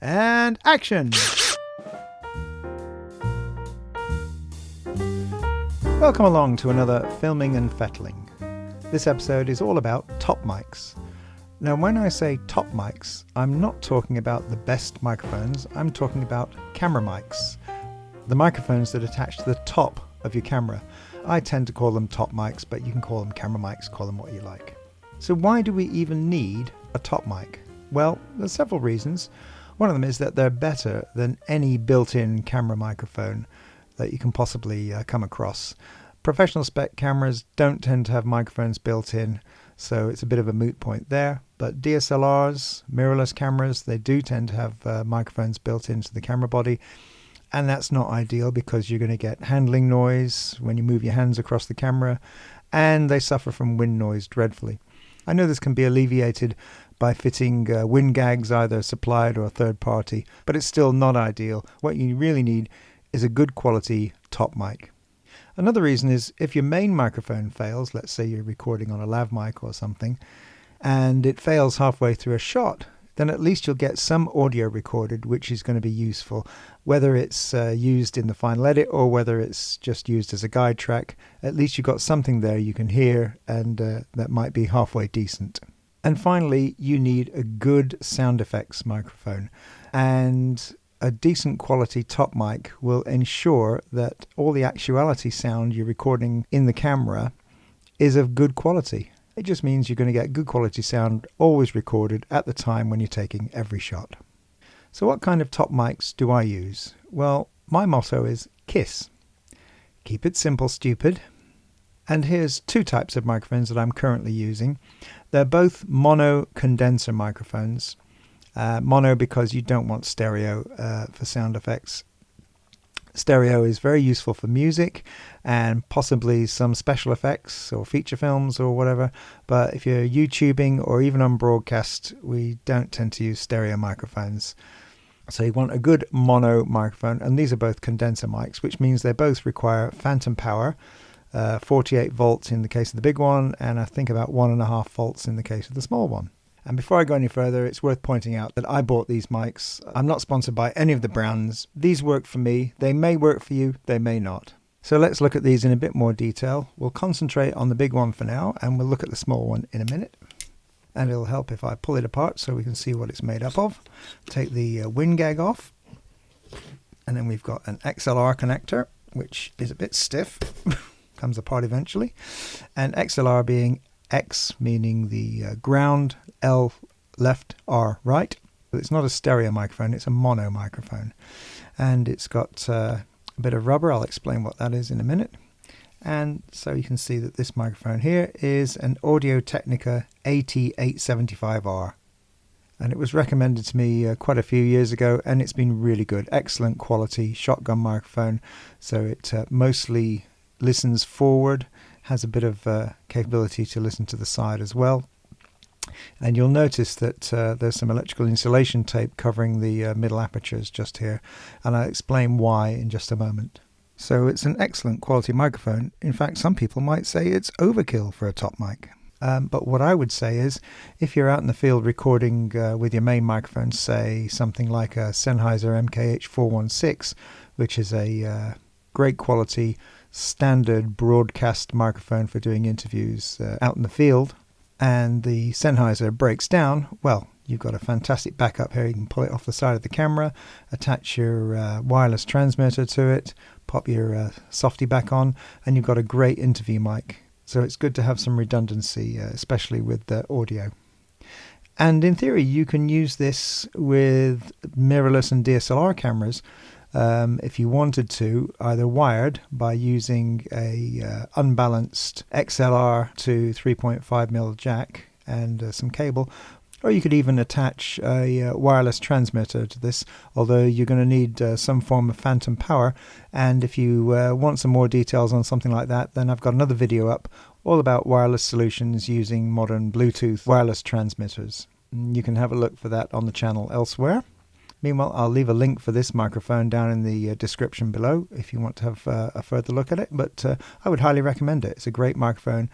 And action! Welcome along to another Filming and Fettling. This episode is all about top mics. Now when I say top mics, I'm not talking about the best microphones, I'm talking about camera mics. The microphones that attach to the top of your camera. I tend to call them top mics, but you can call them camera mics, call them what you like. So why do we even need a top mic? Well, there's several reasons. One of them is that they're better than any built-in camera microphone that you can possibly come across. Professional spec cameras don't tend to have microphones built in, so it's a bit of a moot point there. But DSLRs, mirrorless cameras, they do tend to have microphones built into the camera body. And that's not ideal because you're going to get handling noise when you move your hands across the camera, and they suffer from wind noise dreadfully. I know this can be alleviated by fitting wind gags, either supplied or third party, but it's still not ideal. What you really need is a good quality top mic. Another reason is if your main microphone fails, let's say you're recording on a lav mic or something, and it fails halfway through a shot, then at least you'll get some audio recorded, which is going to be useful. Whether it's used in the final edit or whether it's just used as a guide track, at least you've got something there you can hear, and that might be halfway decent. And finally, you need a good sound effects microphone. And a decent quality top mic will ensure that all the actuality sound you're recording in the camera is of good quality. It just means you're going to get good quality sound always recorded at the time when you're taking every shot. So what kind of top mics do I use? Well, my motto is KISS. Keep it simple, stupid. And here's two types of microphones that I'm currently using. They're both mono condenser microphones. Mono because you don't want stereo for sound effects. Stereo is very useful for music and possibly some special effects or feature films or whatever, but if you're YouTubing or even on broadcast, we don't tend to use stereo microphones. So you want a good mono microphone, and these are both condenser mics, which means they both require phantom power, 48 volts in the case of the big one, and I think about 1.5 volts in the case of the small one. And before I go any further, it's worth pointing out that I bought these mics. I'm not sponsored by any of the brands. These work for me. They may work for you, they may not. So let's look at these in a bit more detail. We'll concentrate on the big one for now, and we'll look at the small one in a minute. And it'll help if I pull it apart so we can see what it's made up of. Take the wind gag off. And then we've got an XLR connector, which is a bit stiff. Comes apart eventually. And XLR being X meaning the ground, L left, R right. It's not a stereo microphone, it's a mono microphone. And it's got a bit of rubber. I'll explain what that is in a minute. And so you can see that this microphone here is an AudioTechnica AT875R. And it was recommended to me quite a few years ago, and it's been really good. Excellent quality shotgun microphone. So it mostly listens forward, has a bit of capability to listen to the side as well. And you'll notice that there's some electrical insulation tape covering the middle apertures just here, and I'll explain why in just a moment. So it's an excellent quality microphone. In fact, some people might say it's overkill for a top mic. But what I would say is, if you're out in the field recording with your main microphone, say something like a Sennheiser MKH416, which is a great quality standard broadcast microphone for doing interviews out in the field, and the Sennheiser breaks down, well, you've got a fantastic backup here. You can pull it off the side of the camera, attach your wireless transmitter to it, pop your softy back on, and you've got a great interview mic. So it's good to have some redundancy, especially with the audio. And in theory, you can use this with mirrorless and DSLR cameras if you wanted to, either wired by using a unbalanced XLR to 3.5mm jack and some cable, or you could even attach a wireless transmitter to this, although you're going to need some form of phantom power. And if you want some more details on something like that, then I've got another video up all about wireless solutions using modern Bluetooth wireless transmitters. You can have a look for that on the channel elsewhere. Meanwhile, I'll leave a link for this microphone down in the description below if you want to have a further look at it, but I would highly recommend it. It's a great microphone,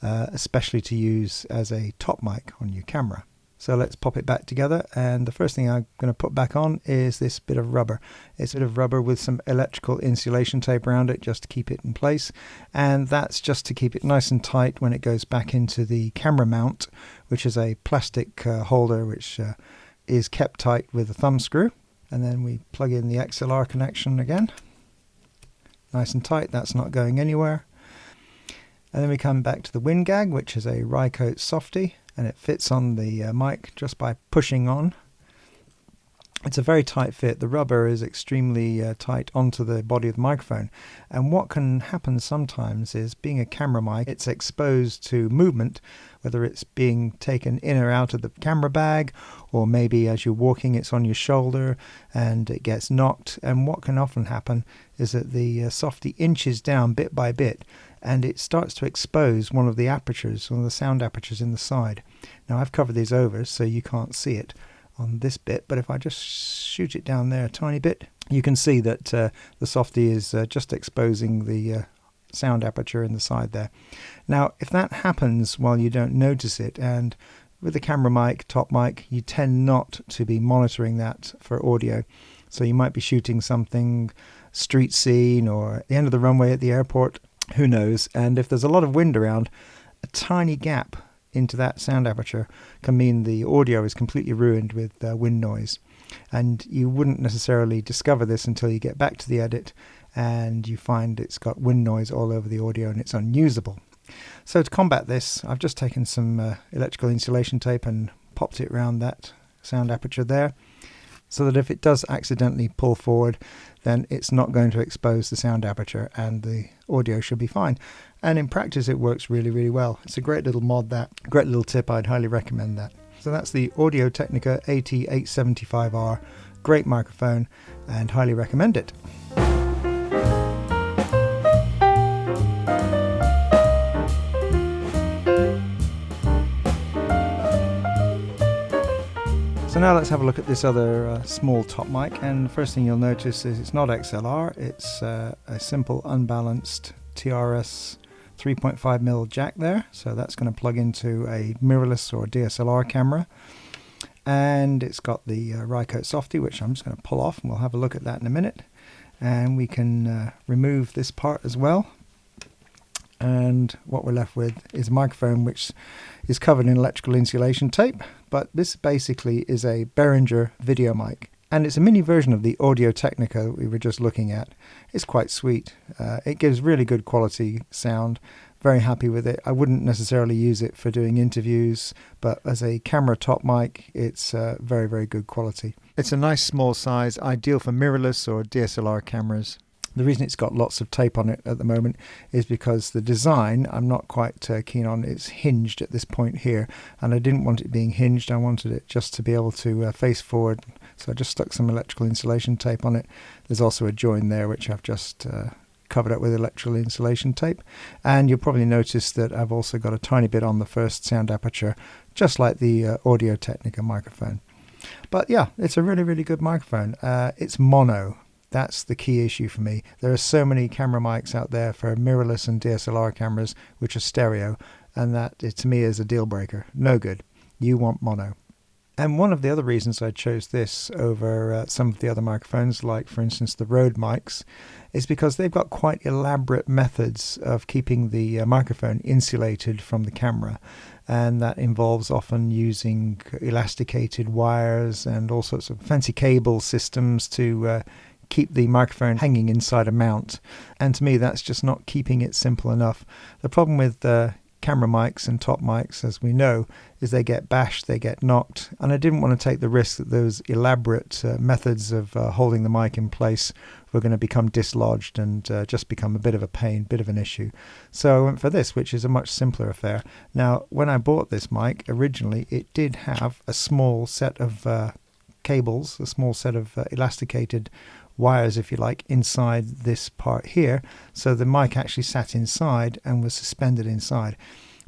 especially to use as a top mic on your camera. So let's pop it back together, and the first thing I'm going to put back on is this bit of rubber. It's a bit of rubber with some electrical insulation tape around it just to keep it in place, and that's just to keep it nice and tight when it goes back into the camera mount, which is a plastic holder which is kept tight with a thumb screw. And then we plug in the XLR connection again. Nice and tight, that's not going anywhere. And then we come back to the wind gag, which is a Rycote softy, and it fits on the mic just by pushing on. It's a very tight fit. The rubber is extremely tight onto the body of the microphone. And what can happen sometimes is, being a camera mic, it's exposed to movement, whether it's being taken in or out of the camera bag, or maybe as you're walking it's on your shoulder and it gets knocked. And what can often happen is that the softy inches down bit by bit, and it starts to expose one of the apertures, one of the sound apertures in the side. Now I've covered these over so you can't see it on this bit, but if I just shoot it down there a tiny bit, you can see that the softy is just exposing the sound aperture in the side there. Now if that happens while you don't notice it, and with the camera mic, top mic, you tend not to be monitoring that for audio. So you might be shooting something, street scene, or at the end of the runway at the airport, who knows, and if there's a lot of wind around, a tiny gap into that sound aperture can mean the audio is completely ruined with wind noise. And you wouldn't necessarily discover this until you get back to the edit and you find it's got wind noise all over the audio and it's unusable. So to combat this, I've just taken some electrical insulation tape and popped it around that sound aperture there, so that if it does accidentally pull forward, then it's not going to expose the sound aperture and the audio should be fine. And in practice it works really, really well. It's a great little mod, that. Great little tip, I'd highly recommend that. So that's the AudioTechnica AT875R. Great microphone and highly recommend it. So now let's have a look at this other small top mic, and the first thing you'll notice is it's not XLR, it's a simple unbalanced TRS 3.5mm jack there, so that's going to plug into a mirrorless or DSLR camera. And it's got the Rycote softy, which I'm just going to pull off, and we'll have a look at that in a minute. And we can remove this part as well. And what we're left with is a microphone which is covered in electrical insulation tape, but this basically is a Beringer Video Mic, and it's a mini version of the AudioTechnica that we were just looking at. It's quite sweet. It gives really good quality sound. Very happy with it. I wouldn't necessarily use it for doing interviews, but as a camera top mic, it's very, very good quality. It's a nice small size, ideal for mirrorless or DSLR cameras. The reason it's got lots of tape on it at the moment is because the design I'm not quite keen on. It's hinged at this point here, and I didn't want it being hinged. I wanted it just to be able to face forward, so I just stuck some electrical insulation tape on it. There's also a join there which I've just covered up with electrical insulation tape, and you'll probably notice that I've also got a tiny bit on the first sound aperture, just like the AudioTechnica microphone. But yeah, it's a really, really good microphone. It's mono. That's the key issue for me. There are so many camera mics out there for mirrorless and DSLR cameras which are stereo, and that to me is a deal breaker. No good. You want mono. And one of the other reasons I chose this over some of the other microphones, like for instance the Rode mics, is because they've got quite elaborate methods of keeping the microphone insulated from the camera. And that involves often using elasticated wires and all sorts of fancy cable systems to keep the microphone hanging inside a mount, and to me that's just not keeping it simple enough. The problem with camera mics and top mics, as we know, is they get bashed, they get knocked, and I didn't want to take the risk that those elaborate methods of holding the mic in place were going to become dislodged and just become a bit of a pain, bit of an issue. So I went for this, which is a much simpler affair. Now when I bought this mic originally, it did have a small set of cables, a small set of elasticated wires, if you like, inside this part here, so the mic actually sat inside and was suspended inside.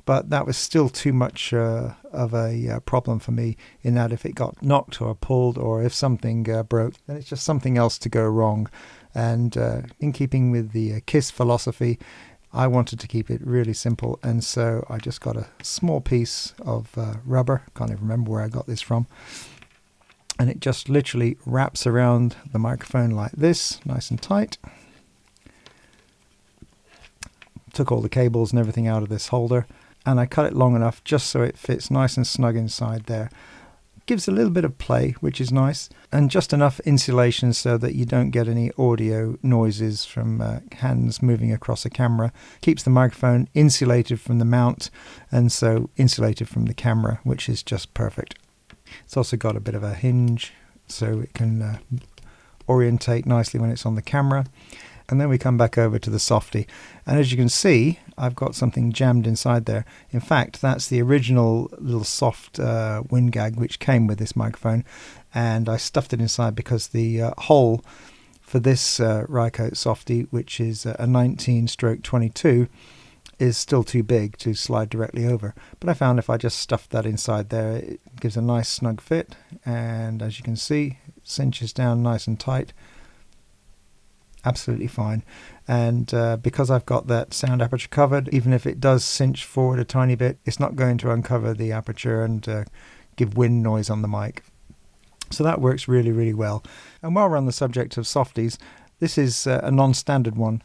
But that was still too much of a problem for me, in that if it got knocked or pulled, or if something broke, then it's just something else to go wrong. And in keeping with the KISS philosophy, I wanted to keep it really simple, and so I just got a small piece of rubber. Can't even remember where I got this from. And it just literally wraps around the microphone like this, nice and tight. Took all the cables and everything out of this holder, and I cut it long enough just so it fits nice and snug inside there. Gives a little bit of play, which is nice, and just enough insulation so that you don't get any audio noises from hands moving across a camera. Keeps the microphone insulated from the mount, and so insulated from the camera, which is just perfect. It's also got a bit of a hinge so it can orientate nicely when it's on the camera. And then we come back over to the softy, and as you can see, I've got something jammed inside there. In fact, that's the original little soft wind gag which came with this microphone, and I stuffed it inside because the hole for this Rycote softy, which is a 19/22, is still too big to slide directly over. But I found if I just stuffed that inside there, it gives a nice snug fit, and as you can see, it cinches down nice and tight. Absolutely fine. And because I've got that sound aperture covered, even if it does cinch forward a tiny bit, it's not going to uncover the aperture and give wind noise on the mic. So that works really, really well. And while we're on the subject of softies, this is a non-standard one.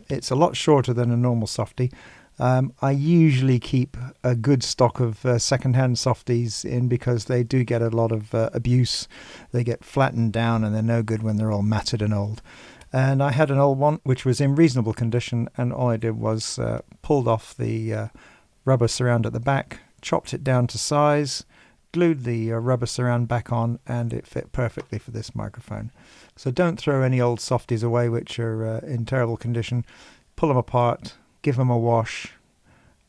It's a lot shorter than a normal softy. I usually keep a good stock of second-hand softies in because they do get a lot of abuse. They get flattened down and they're no good when they're all matted and old. And I had an old one which was in reasonable condition, and all I did was pulled off the rubber surround at the back, chopped it down to size, glued the rubber surround back on, and it fit perfectly for this microphone. So don't throw any old softies away which are in terrible condition. Pull them apart, give them a wash,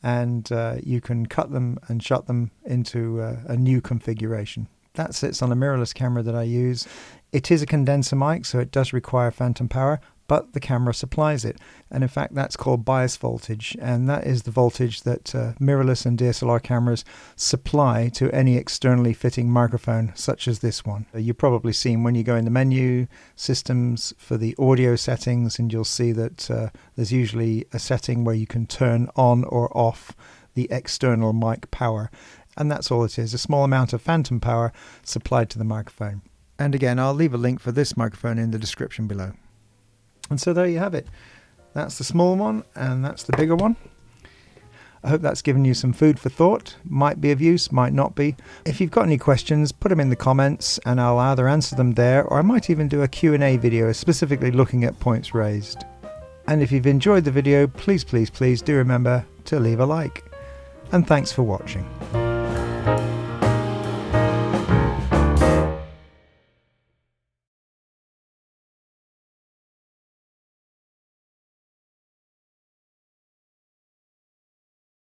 and you can cut them and shut them into a new configuration. That sits on a mirrorless camera that I use. It is a condenser mic, so it does require phantom power, but the camera supplies it. And in fact, that's called bias voltage, and that is the voltage that mirrorless and DSLR cameras supply to any externally fitting microphone, such as this one. You've probably seen when you go in the menu systems for the audio settings, and you'll see that there's usually a setting where you can turn on or off the external mic power. And that's all it is, a small amount of phantom power supplied to the microphone. And again, I'll leave a link for this microphone in the description below. And so there you have it. That's the small one, and that's the bigger one. I hope that's given you some food for thought. Might be of use, might not be. If you've got any questions, put them in the comments, and I'll either answer them there, or I might even do a Q&A video specifically looking at points raised. And if you've enjoyed the video, please, please, please do remember to leave a like. And thanks for watching.